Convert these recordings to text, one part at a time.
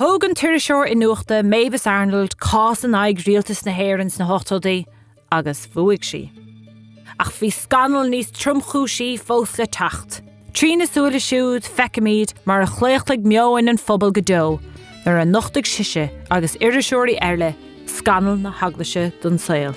Thóg an iriseoir iniúchta Mavis Arnold cás an aig rialtas na hÉarans na hotódaí agus bhuaigh si. Ach bhí scanal níos trumchúsí fós le tacht. Trína súla siúd feicimíd mar a chléachtaigh meoin an phobal go dó, nar a nochtaigh siise agus iriseoirí airle scanal na haglaise don saoil.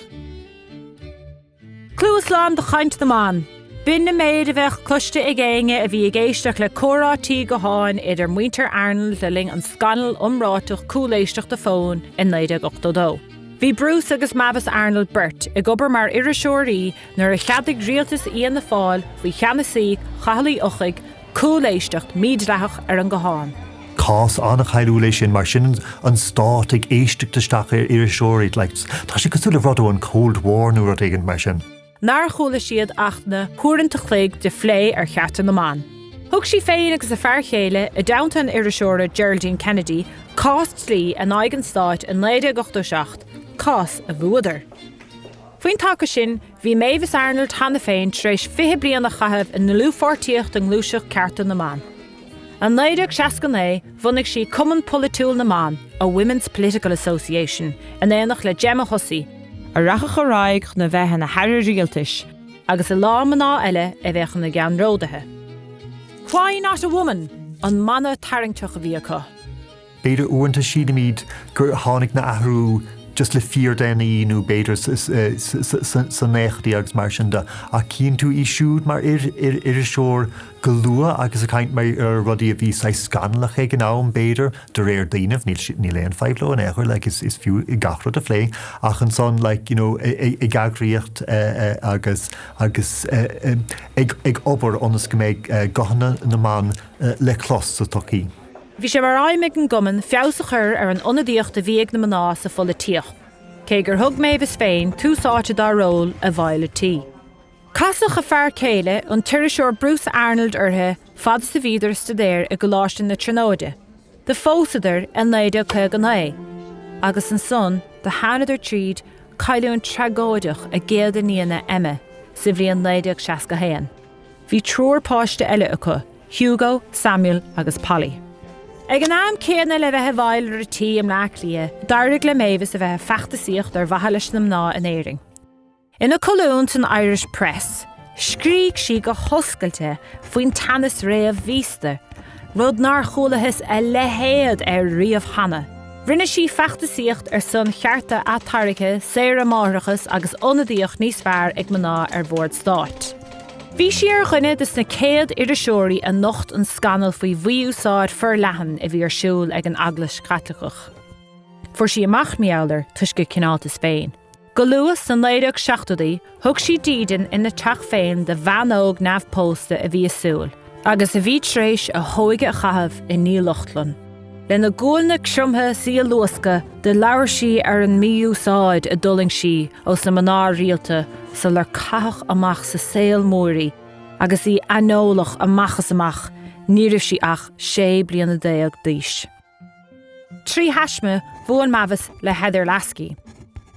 Clúasláim do chaint na man. Bin na méid a bheith cluiste i ggéinge a bhí i ggéisteach le córátí go háin idir muintir Arnold le ling an scanal umráiteach cúléisteach de fón in 1982. Bhí Bruce agus Mavis Arnold burt i gcobar mar iriseoirí nar a cheadigh rialtas íon na fáil faoi cheannasaí chalaí uchaig cúléisteach mídreathach ar an go háin. Cás annach chailú lei sin mar sin an stát ag éisteachtasteach ar iriseoirí tá sé cosúla bhradú an Cold War nuair a mar sin. Nar chúla siad achna thuaireanta chléig de phlé ar cheatan na man. Thug sí féin agus a fear chéile i downtown iriseoire Geraldine Kennedy cás slí an aigen stáit in 1987 cás a bhuaidir. Faoin take sin, bhí Mavis Arnold hanna féin tréis 20 bliana chaithimh in na luúpháirtíocht an glúiseach cearta na man. An 1969 bhunaigh sí Chumann Polaitíochta na man, a Women's Political Association, in éanach le Gemma Hussey, a rachach a raig na bheithe na Harry rialtais, agus a lá maná eile a bheith na gan ródathe. Why not a woman? An manna taringteach a bhí acu. Beidir uanta siad míad gur tháinig na ahrú just le fíor déanaí nó beidir san néchtaí agus mar sin de a cíonn tú í siúd mar iriseoir go lua agus a caint mar ar rudí a bhí sa scanalach ag an am beidir de réir daanamh níl éon feibhló an éair is fiú i gachrad a phlé ach an son i gagríocht agus ag obair onas go méid gahanna na man le clos sa tocí. Bhí sé mar aimimid an goman feabhsa chur ar an ionadaíocht a bhíag na maná sa Polaitíocht. Cé gur thug Mavis féin túsáte dá ról a bhaile tí. Casach a fear céile an iriseoir Bruce Arnold orthe fad sa bhíidir stadéir i go láistin na tróide. De fósaidir an 19 agus an son de hánaidir tríd caiiliún tregóideach a géad níana Emma sa bhíon 1961. Bhí trúr páiste eile acu, Hugo, Samuel agus Polly. Ag an am céanna le bheith bhail ar a tí am leaclia, dairigh le Mavis a bheith feachtasaíocht ar bhaile leis nam ná an éiring. Ina colún an Irish Press, scríigh si go hoscailte faoin tanas réamh vísta, rud nar cholathas a lehéad ar riamh hana. Rinne si feachtasaíocht ar son chearta ataricha, séire márachas agus ionadaíocht níos fearr ag maná ar bhord stáit. Bhí si ar chuine dus na céad iriseoirí a nocht an scanal faoi mí-úsáid leanaí a bhí ar siúl ag an aglas catlachach. Fuair si amach meallar tuisce cinálta Spéin. Go luas san 1960 thug si dídan ina teach féin de bhanóg neamhpósta a bhí asúil, agus a bhí tréis a thóige a chathimh i Níl-Uchtlan. Le na gcúilna crumthe sí a luasca de leabhar si ar an mí-úsáid a dulling si os na maná rialta sa lar cathach amach sa saoil móirí agus í anólach amachchas amach ní raibh si ach 6 bliana déag díos. Trí heisme bhuan Mavis le Heather Lasky.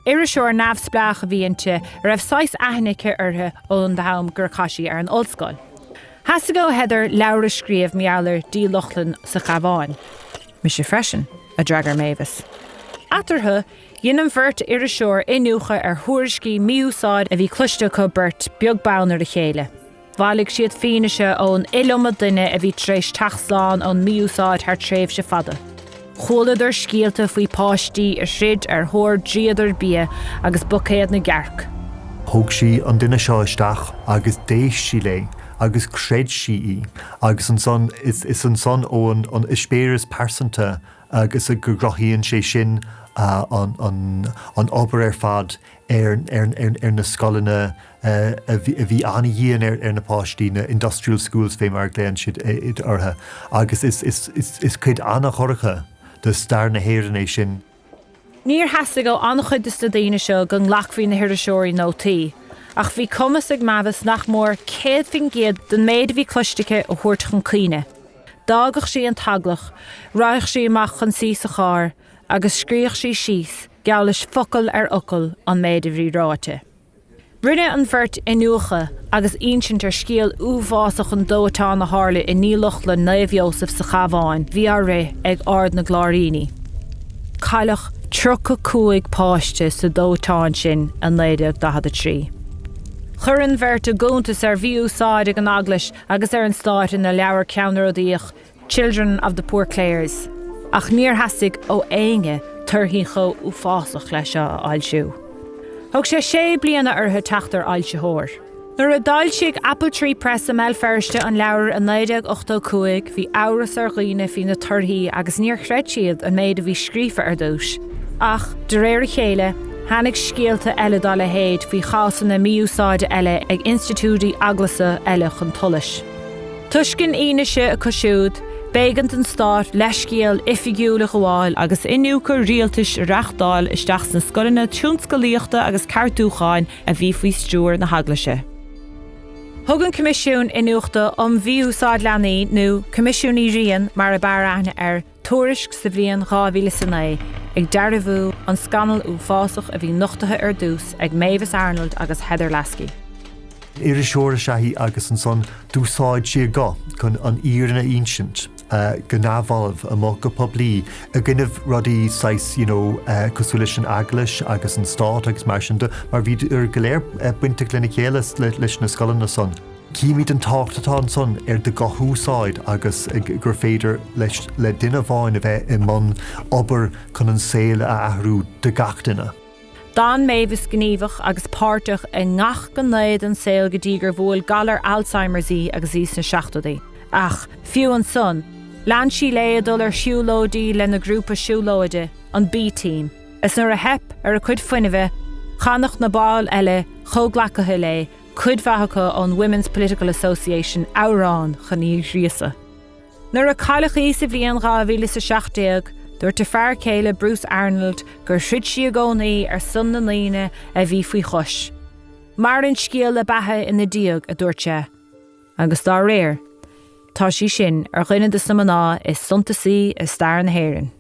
Iriseoir neamhsplach a bhíonte raibh 6 aithnice orthe ón de ham gur chaisí ar an ollscoil. Has go Heather leabhar scríomh meallar dí Luchtlan sa Chabháin. Mi sé freisin a dragar Mavis. Atartha, dhéanam bhirt iriseoir iniúchta ar thuairiscí mí-úsáid a bhí cluiste go burt beag bánar a chéile. Bhailligh siad fianaise ón iluma duine a bhí tréis taxláán ón mí-úsáid thar tréimh se fada. Chólaidir scialta faoi páistí a shrid ar thóir dríadar bia agus bucéad na gearc. Thug si an duine seo isteach agus déis si lei agus cred si í, agus an son is an son ón an ispéiris persanta agus a gogrochíonn sé sin an obair ar fad ar na scoileanna a bhí anna dhéana ar na páistí na industrial schools fé mar gléann siad ortha, agus is chuid anna chorcha de stair na héireanna sin. Níor heasa go annach chuid is do daoine seo go nglachmhí na iriseoirí nótaí, ach bhí cumas ag Mavis nach mór céad fin géad den méid a bhí cluisteacha ó thuairt chun cíne. Dágach sí an taglach, raich sí amach chun sí sa chár, agus scríoch sí síos, geall is focail ar ocail an méid a bhí ráite. Rinne an bhirt iniúchta agus insint scíal uásach an dótá na hála I nílucht le naomhheosamh sa chabháin bhí ré ag ard na gláiríní. Cailech 35 páiste sa dótáin sin an 1943. Churann bhirt a gúntas mí-úsáid ag an aglas agus an stáit in na leabhar ceannarodíoch Children of the Poor Clares, ach níor hasig ó éinge turthaí cho uásach leis a ailsiú. Thug sé bliana orthu teachtar ailseoir. Nuair a dáil siag Apple Tree Press am ferste an leabhar an 1985 bhí áras ar dhaoine hí na turthaí agus níor chreid siad an méid a bhí scríofa ar dús. Ach, de réir chéile, hanig scéalta eile dá le héad bhí chasan na mí-úsáide eile ag institúdaí aglasa eile chun tulis. Tuiscin aonaise a cosisiúd, Bégant an stát leiscéal ifigiúla gháil agus iniúchta rialtais reachtáil isteach san scoileanna scoileachta agus cartúcháin a bhí faoi stúr na haglaise. Thug an comisiún iniúchta mí-úsáid leanaí nó comisiúní rian mar a bearachna ar tuairisc sa bhliain 2009 ag dearbhú an scanal uásach a bhí nochtatha ar dús ag Mavis Arnold agus Heather Lasky. Iriseoir seaí agus an son dúsáid si go chun an íarna insint. Gnábhalh amach go poblí a gginmh rudaí sais cosúla an aglas agus an stát agus mar sin mar bhí ar go léir buinte clinicéile leis na scoileanna son. Cíimiid an táchtatá an son ar de gothúsáid agus gur féidir leis le duine bháin a bheith I mbun obair chun an saoil a athrú de gach duine. Dan Mavis gníomhach agus páirteach I ngach go naid an saoil go dtí gur bhfuil galar Alzheimersaí agus os na seachtaí. Ach, fiú an son, lean sí léadul ar siúlódaí le na grúpa siúlóide, an B-team. Is nuair a hep ar a cuid fuinmheh, chanach na báil eile chomhlacathe le, cuidmheacha an Women's Political Association Árán chaní riasa. Nuair a cailach sa bhliain 2017, dúirt a fear céile Bruce Arnold gur shrid si a gcónaí ar sun na líne a bhí faoi chois. Mar an scéal le bathe ina díog a dúirte. Agus dá réir, tá sí sin ar dhuine de sa maná is suntasaí is stair na héireann.